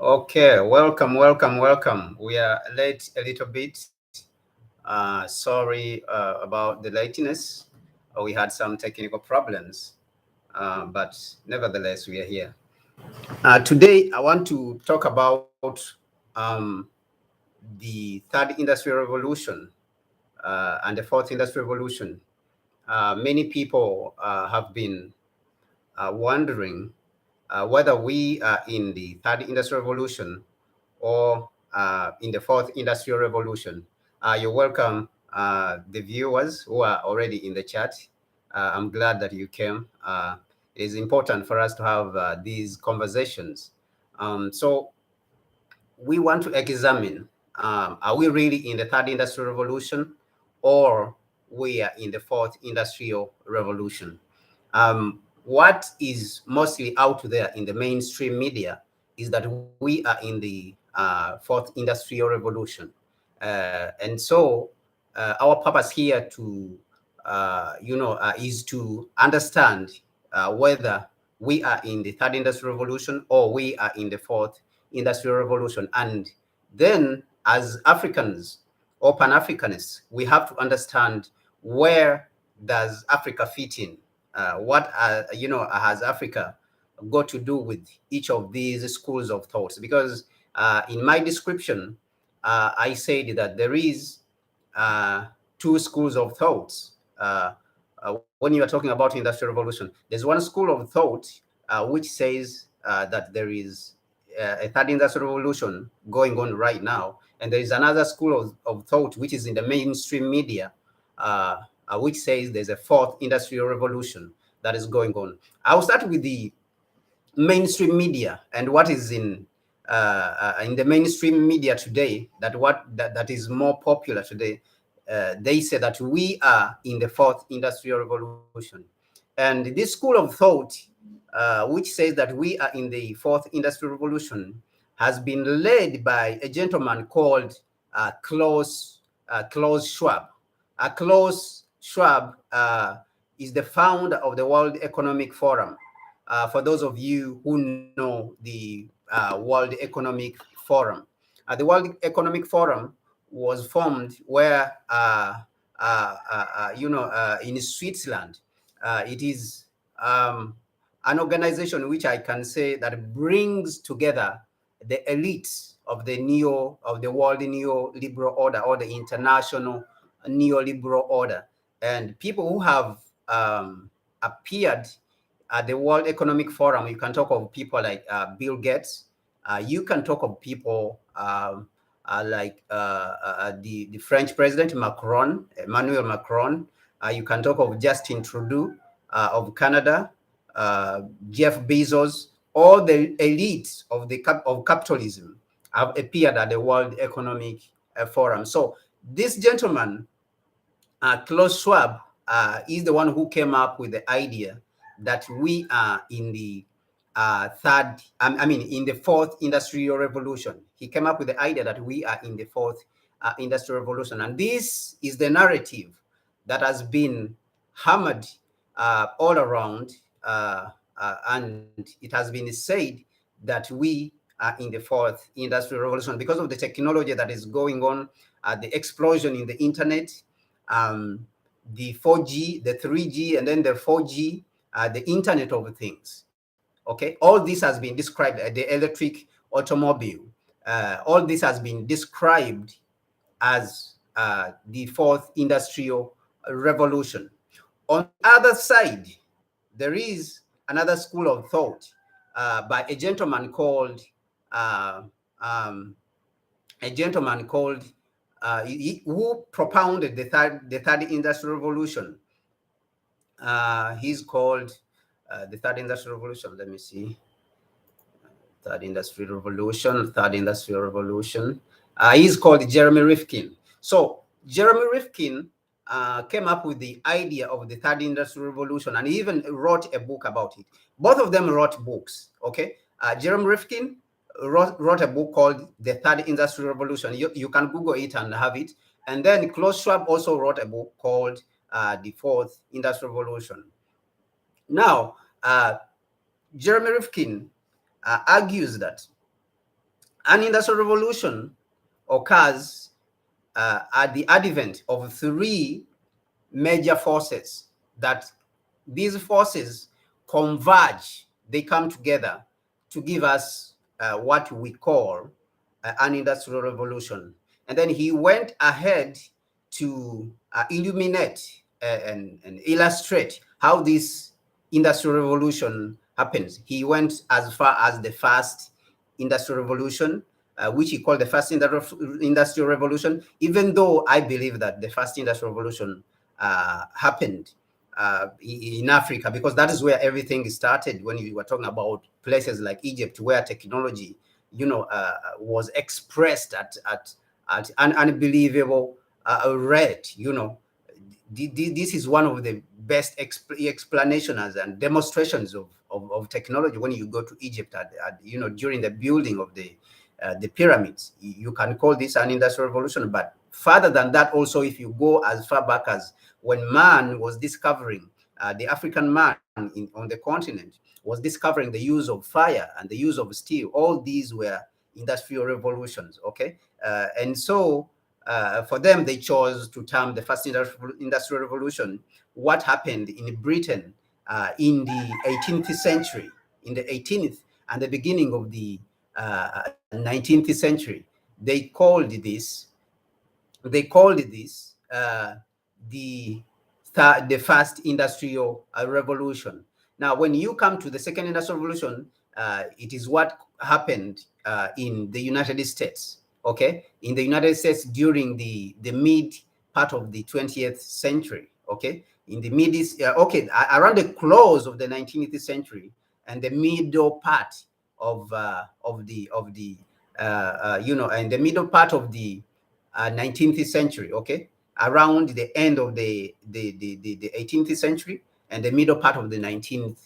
Okay, welcome. We are late a little bit. Sorry about the lateness. We had some technical problems, but nevertheless, we are here. Today, I want to talk about um, the third industrial revolution and the fourth industrial revolution. Many people have been wondering whether we are in the third industrial revolution or in the fourth industrial revolution. You're welcome, the viewers who are already in the chat. I'm glad that you came. It is important for us to have these conversations. So we want to examine, are we really in the third industrial revolution or we are in the fourth industrial revolution? What is mostly out there in the mainstream media is that we are in the fourth industrial revolution. And so our purpose here to, is to understand whether we are in the third industrial revolution or we are in the fourth industrial revolution. And then as Africans or Pan-Africanists, we have to understand where does Africa fit in? What has Africa got to do with each of these schools of thoughts? Because in my description, I said that there is two schools of thoughts. When you are talking about industrial revolution, there's one school of thought which says that there is a third industrial revolution going on right now, and there is another school of thought which is in the mainstream media, which says there's a fourth industrial revolution that is going on. I'll start with the mainstream media and what is in the mainstream media today. That is more popular today. They say that we are in the fourth industrial revolution, and this school of thought, which says that we are in the fourth industrial revolution, has been led by a gentleman called Klaus Schwab. Klaus Schwab is the founder of the World Economic Forum. For those of you who know the World Economic Forum, the World Economic Forum was formed where, in Switzerland. It is an organization which I can say that brings together the elites of the world neoliberal order or the international neoliberal order, and people who have appeared at the World Economic Forum. You can talk of people like Bill Gates. You can talk of people like the French president Emmanuel Macron. You can talk of Justin Trudeau of Canada, Jeff Bezos. All the elites of capitalism have appeared at the World Economic Forum. So this gentleman, Klaus Schwab, is the one who came up with the idea that we are in the in the fourth industrial revolution. He came up with the idea that we are in the fourth industrial revolution. And this is the narrative that has been hammered all around. And it has been said that we are in the fourth industrial revolution because of the technology that is going on, the explosion in the internet, the 4G, the 3G, and then the 4G, the Internet of Things. Okay, all this has been described, the electric automobile. All this has been described as the fourth industrial revolution. On the other side, there is another school of thought by a gentleman called uh, um, who propounded the third industrial revolution. He's called the third industrial revolution. Let me see. Third industrial revolution. He's called Jeremy Rifkin. So Jeremy Rifkin came up with the idea of the third industrial revolution, and he even wrote a book about it. Both of them wrote books. Okay, Jeremy Rifkin wrote a book called The Third Industrial Revolution. You can Google it and have it. And then Klaus Schwab also wrote a book called The Fourth Industrial Revolution. Now, Jeremy Rifkin argues that An industrial revolution occurs at the advent of three major forces that these forces converge, they come together to give us what we call an industrial revolution. And then he went ahead to illuminate and illustrate how this industrial revolution happens. He went as far as the first industrial revolution, which he called the first industrial revolution, even though I believe that the first industrial revolution happened in Africa, because that is where everything started. When you were talking about places like Egypt, where technology, was expressed at an unbelievable rate. This is one of the best explanations and demonstrations of technology when you go to Egypt during the building of the pyramids. You can call this an industrial revolution, but further than that, also, if you go as far back as when man was discovering, the African man on the continent was discovering the use of fire and the use of steel. All these were industrial revolutions, okay? And so for them, they chose to term the first industrial revolution what happened in Britain in the 18th century, in the 18th and the beginning of the 19th century. They called this the first industrial revolution. Now, when you come to the second industrial revolution, it is what happened in the United States. Okay, in the United States during the mid part of the 20th century. Okay, in the around the close of the 19th century and the middle part of the and the middle part of the 19th century. Okay, around the end of the 18th century and the middle part of the 19th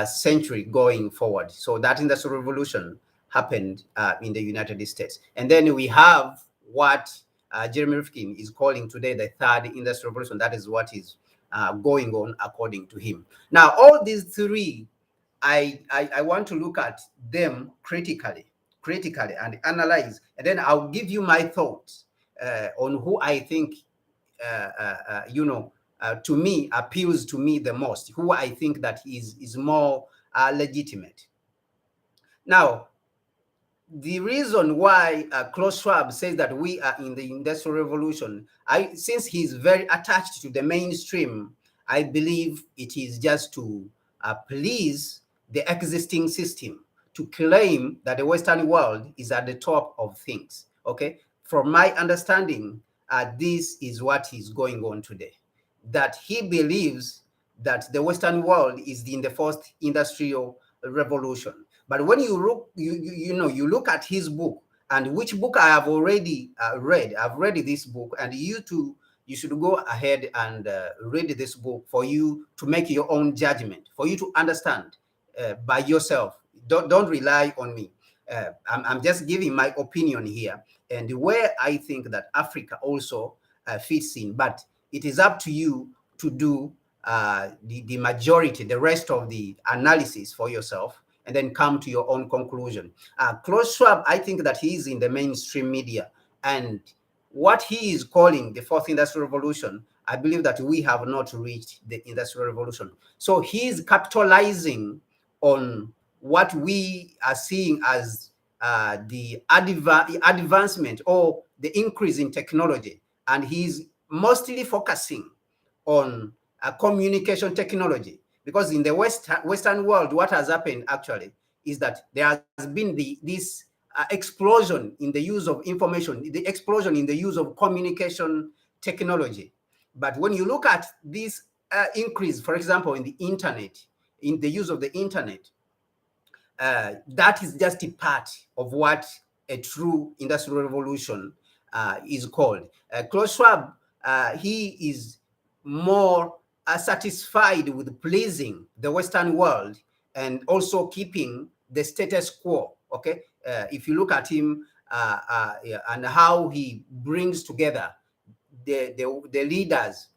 century going forward. So that industrial revolution happened in the United States. And then we have what Jeremy Rifkin is calling today the third industrial revolution. That is what is going on according to him. Now, all these three, I want to look at them critically and analyze, and then I'll give you my thoughts on who I think to me appeals to me the most, who I think that is more legitimate. Now, the reason why Klaus Schwab says that we are in the industrial revolution, since he's very attached to the mainstream, I believe it is just to please the existing system, to claim that the Western world is at the top of things. Okay, from my understanding, this is what is going on today, that he believes that the Western world is in the first industrial revolution. But when you look, you look at his book, and which book I have already read. I've read this book, and you too, you should go ahead and read this book for you to make your own judgment, for you to understand by yourself. Don't rely on me. I'm just giving my opinion here, and where I think that Africa also fits in. But it is up to you to do the majority, the rest of the analysis for yourself, and then come to your own conclusion. Klaus Schwab, I think that he is in the mainstream media, and what he is calling the fourth industrial revolution, I believe that we have not reached the industrial revolution. So he is capitalizing on what we are seeing as the advancement or the increase in technology, and he's mostly focusing on communication technology, because in the Western world, what has happened actually is that there has been this explosion in the use of information, the explosion in the use of communication technology. But when you look at this increase, for example, in the internet, in the use of the internet, that is just a part of what a true industrial revolution is called. Klaus Schwab, he is more satisfied with pleasing the Western world and also keeping the status quo. Okay, if you look at him and how he brings together the leaders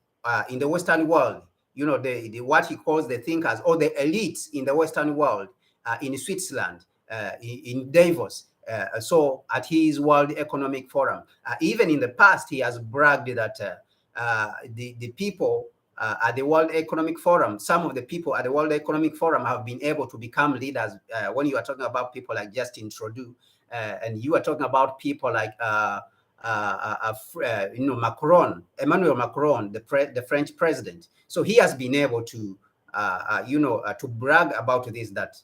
in the Western world, the what he calls the thinkers or the elites in the Western world, in Switzerland, in Davos, So at his World Economic Forum, even in the past, he has bragged that the people at the World Economic Forum, some of the people at the World Economic Forum have been able to become leaders. When you are talking about people like Justin Trudeau, and you are talking about people like Macron, Emmanuel Macron, the French president. So he has been able to, to brag about this, that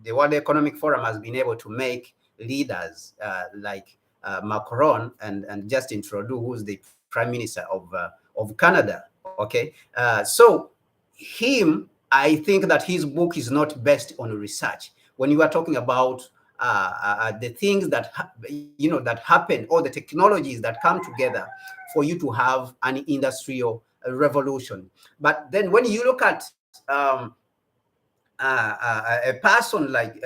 the World Economic Forum has been able to make leaders like Macron and Justin Trudeau, who's the Prime Minister of Canada. Okay, so I think that his book is not based on research. When you are talking about the things that that happen, or the technologies that come together for you to have an industrial revolution. But then when you look at a person like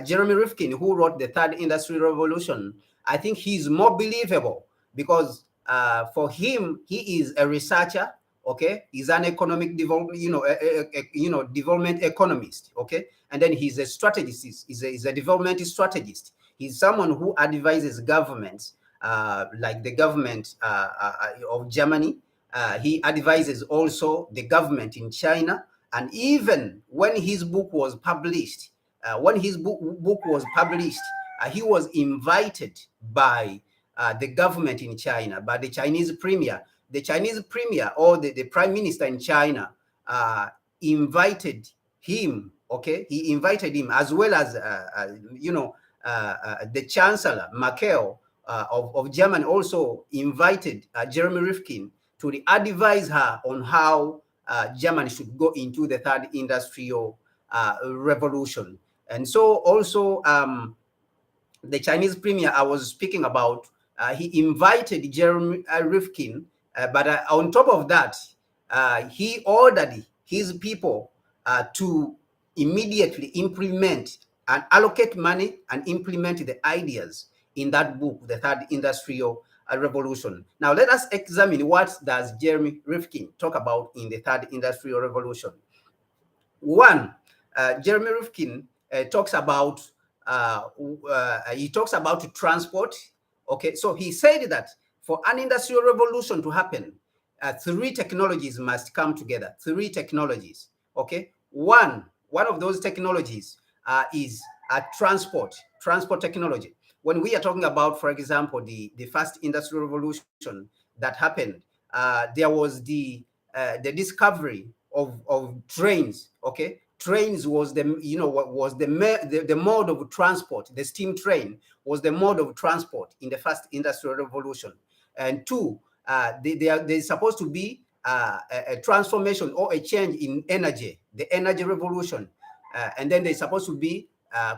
Jeremy Rifkin, who wrote The Third Industrial Revolution, I think he's more believable, because for him, he is a researcher. Okay, he's an economic development, development economist. Okay, and then he's a strategist. He's a development strategist. He's someone who advises governments, like the government of Germany. He advises also the government in China. And even when his book was published, he was invited by the government in China, by the Chinese premier. The Chinese premier, or the prime minister in China, invited him. Okay, he invited him, as well as the Chancellor Merkel of Germany also invited Jeremy Rifkin to advise her on how Germany should go into the third industrial revolution. And so also the Chinese premier I was speaking about, he invited Jeremy Rifkin, but on top of that, he ordered his people to immediately implement and allocate money and implement the ideas in that book, The Third Industrial Revolution. Now, let us examine what does Jeremy Rifkin talk about in The Third Industrial Revolution. One, Jeremy Rifkin talks about transport. Okay, so he said that for an industrial revolution to happen, three technologies must come together. Three technologies. Okay, one of those technologies is transport technology. When we are talking about, for example, the first industrial revolution that happened, there was the discovery of trains. Okay, trains was the the mode of transport. The steam train was the mode of transport in the first industrial revolution. And two, there's supposed to be a transformation or a change in energy, the energy revolution, and then there's supposed to be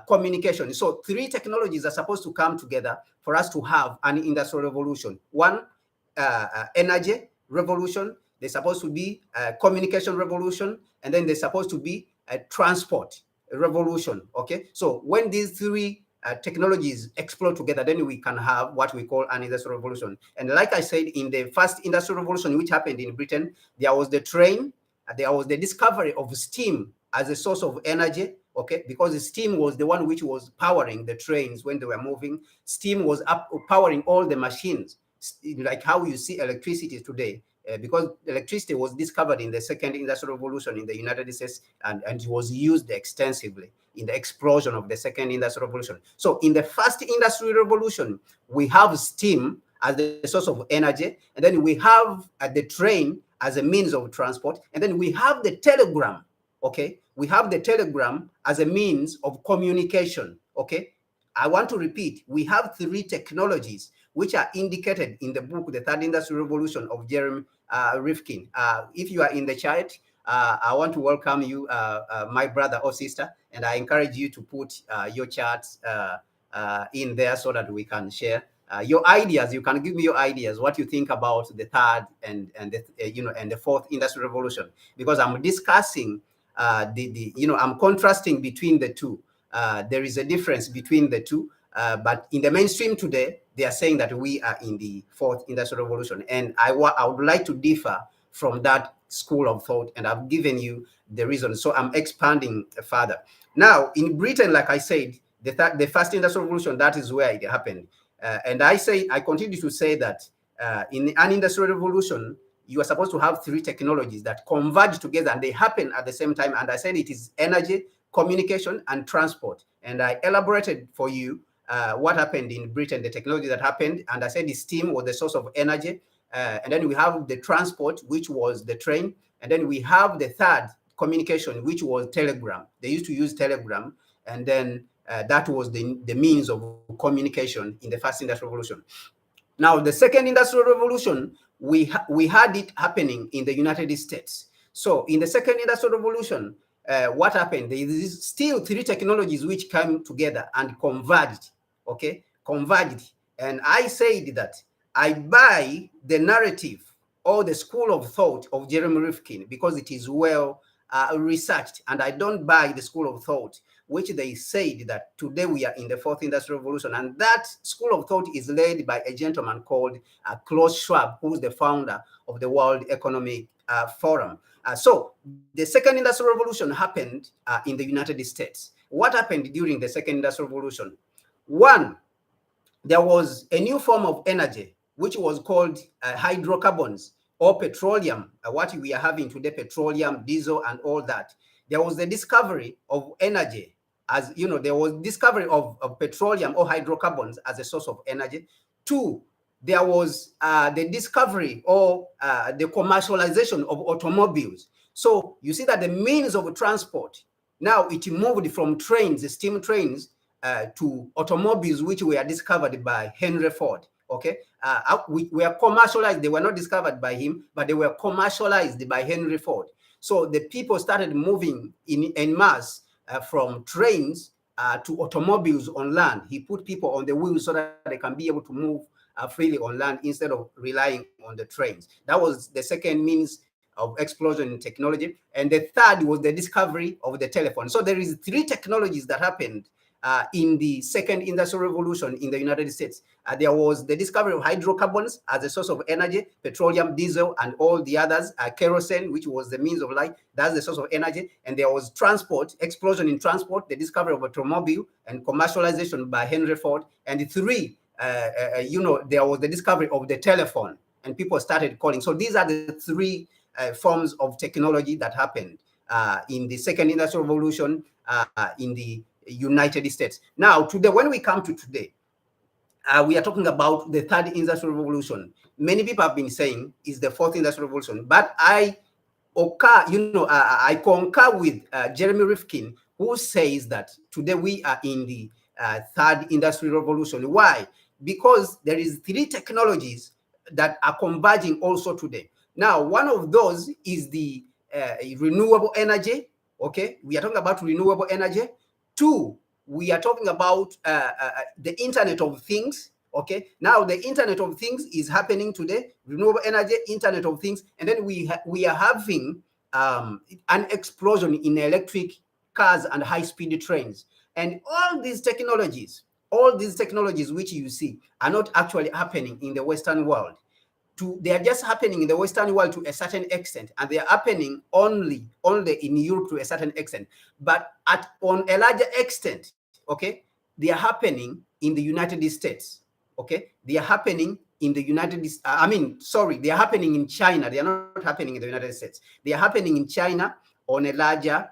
communication. So three technologies are supposed to come together for us to have an industrial revolution. One, energy revolution. There's supposed to be a communication revolution, and then there's supposed to be a transport revolution. Okay, so when these three technologies explode together, then we can have what we call an industrial revolution. And like I said, in the first industrial revolution, which happened in Britain, there was the train, there was the discovery of steam as a source of energy. Okay, because steam was the one which was powering the trains when they were moving. Steam was powering all the machines, like how you see electricity today. Because electricity was discovered in the second industrial revolution in the United States, and it was used extensively in the explosion of the second industrial revolution. So in the first industrial revolution, we have steam as the source of energy, and then we have the train as a means of transport, and then we have the telegram. Okay, we have the telegram as a means of communication. Okay, I want to repeat, we have three technologies which are indicated in the book, The Third Industrial Revolution of Jeremy Rifkin. If you are in the chat, I want to welcome you, my brother or sister, and I encourage you to put your charts in there so that we can share your ideas. You can give me your ideas, what you think about the third and the fourth industrial revolution, because I'm discussing I'm contrasting between the two. There is a difference between the two, but in the mainstream today, they are saying that we are in the fourth industrial revolution. And I would like to differ from that school of thought, and I've given you the reason. So I'm expanding further. Now, in Britain, like I said, the first industrial revolution, that is where it happened. And I continue to say that in an industrial revolution, you are supposed to have three technologies that converge together and they happen at the same time. And I said it is energy, communication, and transport. And I elaborated for you what happened in Britain, the technology that happened. And I said the steam was the source of energy. And then we have the transport, which was the train. And then we have the third, communication, which was telegram. They used to use telegram. And then that was the means of communication in the first industrial revolution. Now, the second industrial revolution, we had it happening in the United States. So in the second industrial revolution, what happened? There is still three technologies which came together and converged, okay? Converged. And I said that I buy the narrative or the school of thought of Jeremy Rifkin because it is well researched, and I don't buy the school of thought which they said that today we are in the fourth industrial revolution. And that school of thought is led by a gentleman called Klaus Schwab, who's the founder of the World Economic Forum. So the second industrial revolution happened in the United States. What happened during the second industrial revolution? One, there was a new form of energy, which was called hydrocarbons or petroleum, what we are having today, petroleum, diesel, and all that. There was the discovery of energy, as you know, there was discovery of petroleum or hydrocarbons as a source of energy. Two, there was the discovery or the commercialization of automobiles. So you see that the means of transport, now it moved from trains, steam trains, to automobiles, which were discovered by Henry Ford. Okay, we were commercialized. They were not discovered by him, but they were commercialized by Henry Ford. So the people started moving in mass from trains to automobiles on land. He put people on the wheels so that they can be able to move freely on land instead of relying on the trains. That was the second means of explosion in technology. And the third was the discovery of the telephone. So there is three technologies that happened in the second industrial revolution in the United States. There was the discovery of hydrocarbons as a source of energy, petroleum, diesel, and all the others, kerosene, which was the means of light, that's the source of energy. And there was transport, explosion in transport, the discovery of automobile and commercialization by Henry Ford. And three, there was the discovery of the telephone and people started calling. So these are the three forms of technology that happened in the second industrial revolution in the United States. Now, today, when we come to today, we are talking about the third industrial revolution. Many people have been saying is the fourth industrial revolution, but I concur with Jeremy Rifkin, who says that today we are in the third industrial revolution. Why? Because there is three technologies that are converging also today. Now, one of those is the renewable energy. Okay, we are talking about renewable energy. Two, we are talking about the Internet of Things. Okay, now the Internet of Things is happening today, renewable energy, Internet of Things, and then we are having an explosion in electric cars and high-speed trains. And all these technologies which you see are not actually happening in the Western world. They are just happening in the Western world to a certain extent, and they are happening only in Europe to a certain extent. But on a larger extent, okay, they are happening in the United States. Okay, they are happening in the they are happening in China. They are not happening in the United States. They are happening in China on a larger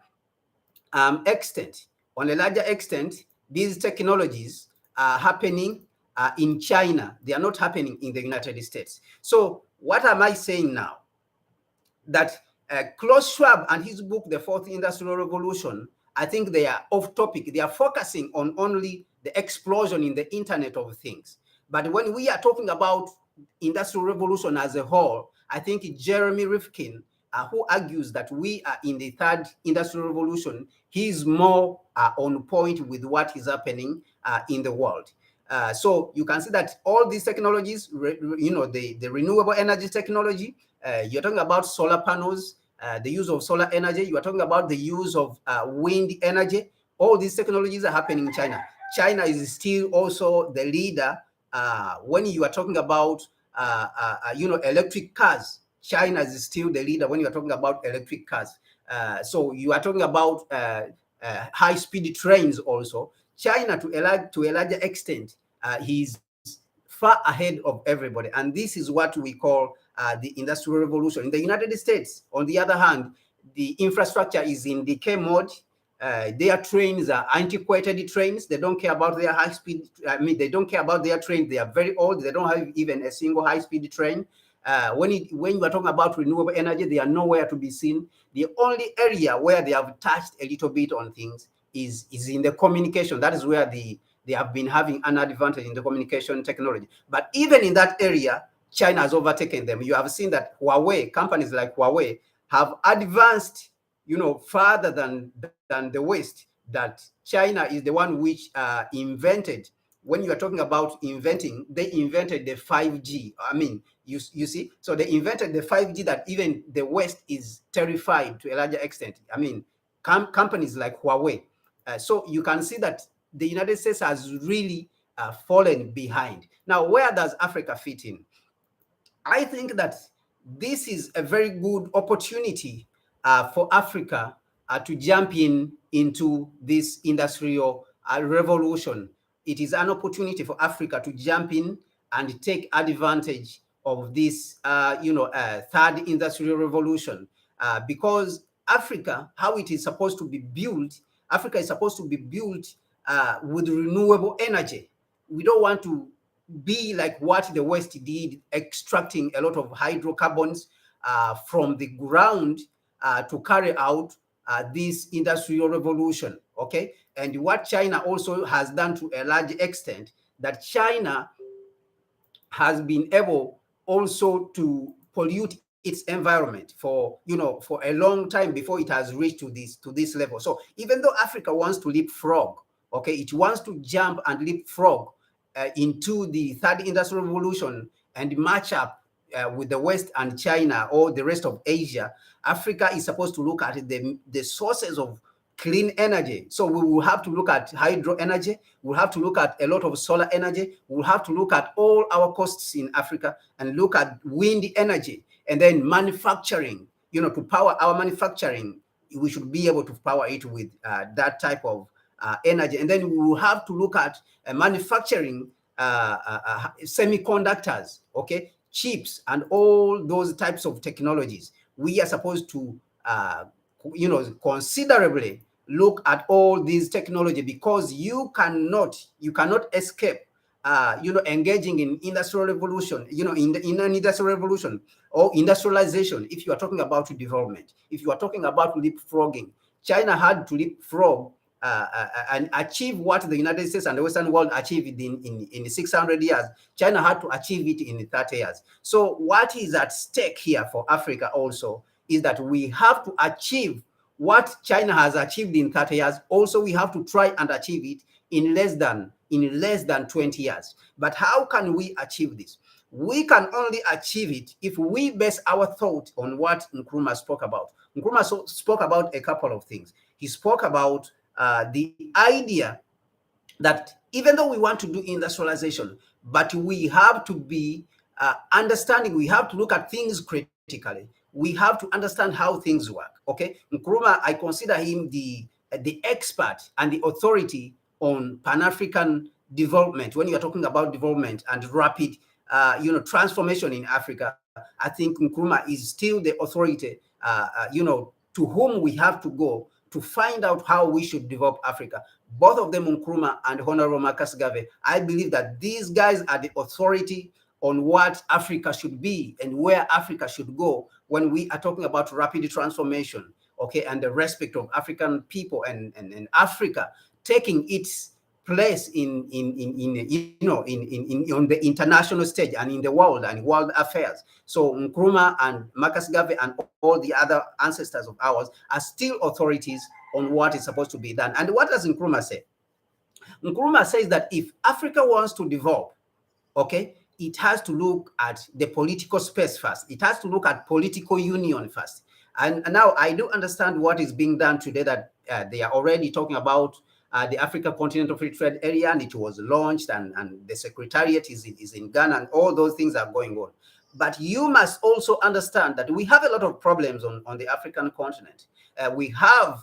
extent. On a larger extent, these technologies are happening in China. They are not happening in the United States. So what am I saying now? That Klaus Schwab and his book, The Fourth Industrial Revolution, I think they are off topic. They are focusing on only the explosion in the Internet of Things. But when we are talking about industrial revolution as a whole, I think Jeremy Rifkin, who argues that we are in the third industrial revolution, he's more on point with what is happening in the world. So you can see that all these technologies, the renewable energy technology, you're talking about solar panels, the use of solar energy, you are talking about the use of wind energy. All these technologies are happening in China. China is still also the leader when you are talking about, electric cars. China is still the leader when you are talking about electric cars. So you are talking about high-speed trains also. China, to a larger extent, he's far ahead of everybody. And this is what we call the Industrial Revolution. In the United States, on the other hand, the infrastructure is in decay mode. Their trains are antiquated trains. They don't care about their high speed. I mean, they don't care about their trains. They are very old. They don't have even a single high speed train. When you are talking about renewable energy, they are nowhere to be seen. The only area where they have touched a little bit on things is in the communication. That is where they have been having an advantage in the communication technology. But even in that area, China has overtaken them. You have seen that Huawei, companies like Huawei, have advanced, further than the West. That China is the one which invented. When you are talking about inventing, they invented the 5G. I mean, you see, so they invented the 5G that even the West is terrified to a larger extent. I mean, companies like Huawei. So you can see that the United States has really fallen behind. Now, where does Africa fit in? I think that this is a very good opportunity for Africa to jump into this industrial revolution. It is an opportunity for Africa to jump in and take advantage of this, third industrial revolution, because Africa, how it is supposed to be built, Africa is supposed to be built with renewable energy. We don't want to be like what the West did, extracting a lot of hydrocarbons from the ground to carry out this industrial revolution, okay? And what China also has done to a large extent, that China has been able also to pollute its environment for a long time before it has reached to this level. So even though Africa wants to leapfrog, okay, it wants to jump and leapfrog into the third industrial revolution and match up with the West and China or the rest of Asia, Africa is supposed to look at the sources of clean energy. So we will have to look at hydro energy. We'll have to look at a lot of solar energy. We'll have to look at all our costs in Africa and look at wind energy, and then manufacturing, to power our manufacturing. We should be able to power it with that type of energy. And then we will have to look at manufacturing semiconductors, okay, chips, and all those types of technologies. We are supposed to, considerably look at all these technology, because you cannot escape engaging in industrial revolution, in an industrial revolution or industrialization. If you are talking about development, if you are talking about leapfrogging, China had to leapfrog and achieve what the United States and the Western world achieved in 600 years. China had to achieve it in 30 years. So what is at stake here for Africa also is that we have to achieve what China has achieved in 30 years. Also, we have to try and achieve it in less than 20 years. But how can we achieve this? We can only achieve it if we base our thought on what Nkrumah spoke about. Nkrumah spoke about a couple of things. He spoke about the idea that even though we want to do industrialization, but we have to be understanding, we have to look at things critically. We have to understand how things work, okay? Nkrumah, I consider him the expert and the authority on Pan-African development. When you are talking about development and rapid transformation in Africa, I think Nkrumah is still the authority, to whom we have to go to find out how we should develop Africa. Both of them, Nkrumah and Honorable Marcus Garvey, I believe that these guys are the authority on what Africa should be and where Africa should go when we are talking about rapid transformation, okay, and the respect of African people and Africa taking its place on the international stage and in the world and world affairs. So Nkrumah and Marcus Garvey and all the other ancestors of ours are still authorities on what is supposed to be done. And what does Nkrumah say? Nkrumah says that if Africa wants to develop, okay, it has to look at the political space first. It has to look at political union first. And now I do understand what is being done today, that they are already talking about the Africa Continental Free Trade Area, and it was launched, and the Secretariat is in Ghana, and all those things are going on. But you must also understand that we have a lot of problems on the African continent. We have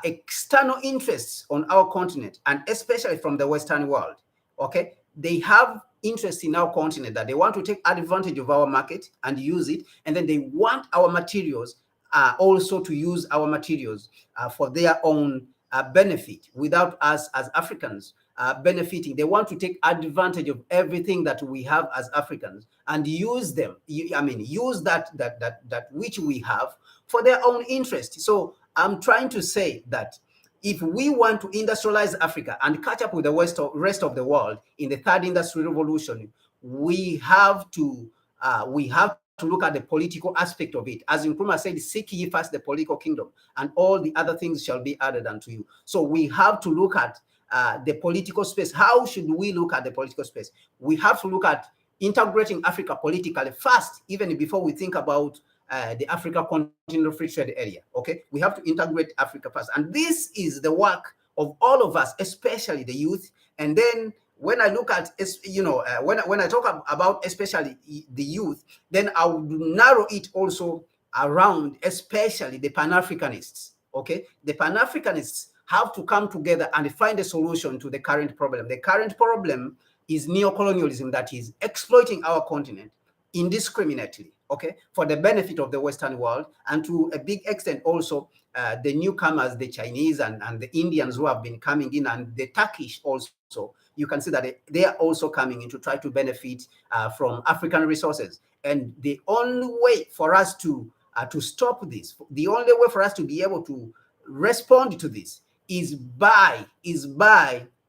external interests on our continent, and especially from the Western world. Okay, they have interest in our continent, that they want to take advantage of our market and use it, and then they want our materials also to use our materials for their own benefit, without us as Africans benefiting. They want to take advantage of everything that we have as Africans and use them. I mean, use that which we have for their own interest. So I'm trying to say that if we want to industrialize Africa and catch up with the rest of the world in the third industrial revolution, we have to look at the political aspect of it. As Nkrumah said, seek ye first the political kingdom, and all the other things shall be added unto you. So we have to look at the political space. How should we look at the political space? We have to look at integrating Africa politically first, even before we think about the Africa Continental Free Trade Area. Okay, we have to integrate Africa first, and this is the work of all of us, especially the youth. And then when I look at, when I talk about especially the youth, then I would narrow it also around especially the Pan-Africanists. Okay, the Pan-Africanists have to come together and find a solution to the current problem. The current problem is neocolonialism that is exploiting our continent indiscriminately, okay, for the benefit of the Western world, and to a big extent also the newcomers, the Chinese and the Indians who have been coming in, and the Turkish also. You can see that they are also coming in to try to benefit from African resources. And the only way for us to stop this, the only way for us to be able to respond to this is by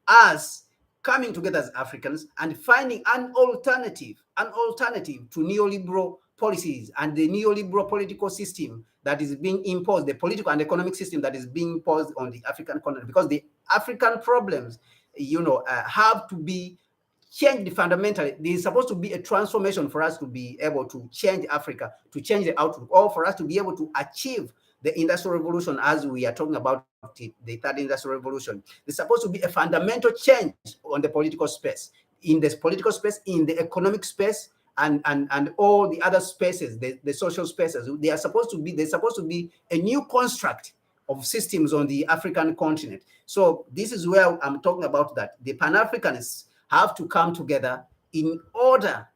us coming together as Africans and finding an alternative to neoliberal policies and the neoliberal political system that is being imposed, the political and economic system that is being imposed on the African continent. Because the African problems, have to be changed fundamentally. There is supposed to be a transformation for us to be able to change Africa, to change the outlook, or for us to be able to achieve the industrial revolution as we are talking about it, the third industrial revolution. There's supposed to be a fundamental change on the political space, in this political space, in the economic space, and all the other spaces, the social spaces. There's supposed to be a new construct of systems on the African continent. So this is where I'm talking about, that the Pan-Africanists have to come together in order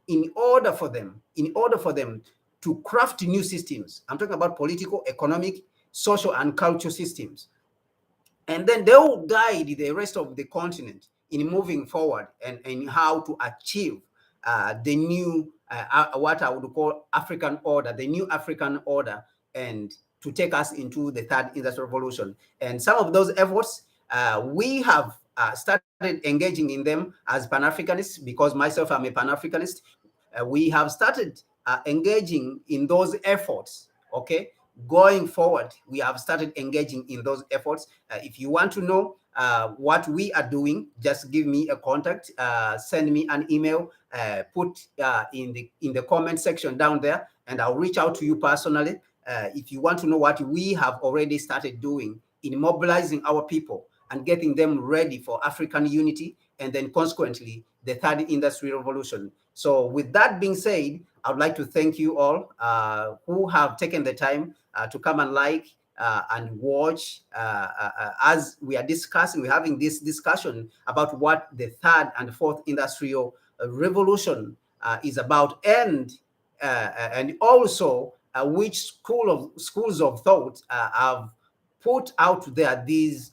for them to craft new systems. I'm talking about political, economic, social, and cultural systems. And then they will guide the rest of the continent in moving forward and how to achieve the new, what I would call African order, the new African order, and to take us into the third industrial revolution. And some of those efforts, we have started engaging in them as Pan-Africanists, because myself, I'm a Pan-Africanist. We have started engaging in those efforts, okay? Going forward, we have started engaging in those efforts. If you want to know what we are doing, just give me a contact, send me an email, put in the comment section down there, and I'll reach out to you personally. If you want to know what we have already started doing in mobilizing our people and getting them ready for African unity, and then consequently the third industrial revolution. So with that being said, I would like to thank you all who have taken the time to come and like and watch as we are discussing, we're having this discussion about what the third and fourth industrial revolution is about, and also which schools of thought have put out there these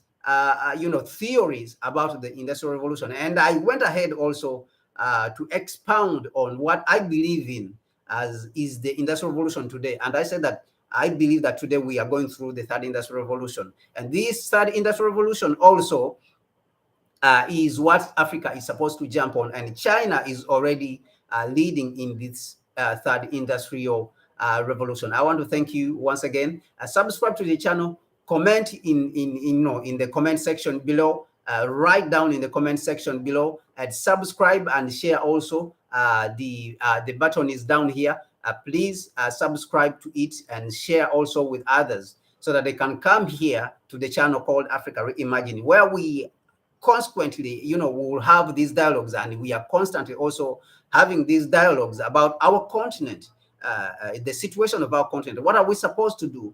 theories about the industrial revolution. And I went ahead also to expound on what I believe in as is the industrial revolution today. And I said that I believe that today we are going through the third industrial revolution. And this third industrial revolution also is what Africa is supposed to jump on. And China is already leading in this third industrial revolution. I want to thank you once again. Subscribe to the channel, comment in the comment section below, write down in the comment section below, and subscribe and share also. The button is down here. Please subscribe to it and share also with others, so that they can come here to the channel called Africa Reimagined, where we consequently, we will have these dialogues, and we are constantly also having these dialogues about our continent, the situation of our continent. What are we supposed to do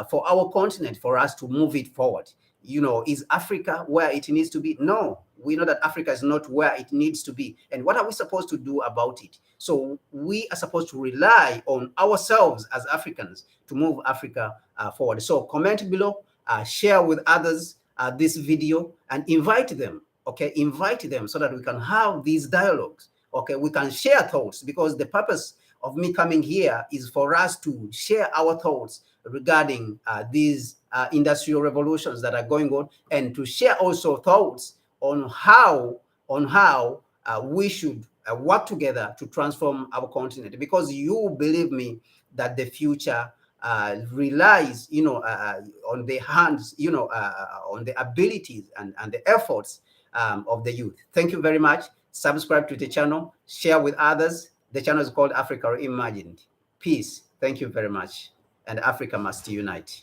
for our continent, for us to move it forward. You know, is Africa where it needs to be? No, we know that Africa is not where it needs to be. And what are we supposed to do about it? So we are supposed to rely on ourselves as Africans to move Africa forward. So comment below, share with others this video, and invite them. Okay, invite them so that we can have these dialogues. Okay, we can share thoughts, because the purpose of me coming here is for us to share our thoughts regarding these industrial revolutions that are going on, and to share also thoughts on how we should work together to transform our continent. Because you believe me that the future relies, on the hands, on the abilities and the efforts of the youth. Thank you very much. Subscribe to the channel, share with others. The channel is called Africa Reimagined. Peace. Thank you very much. And Africa must unite.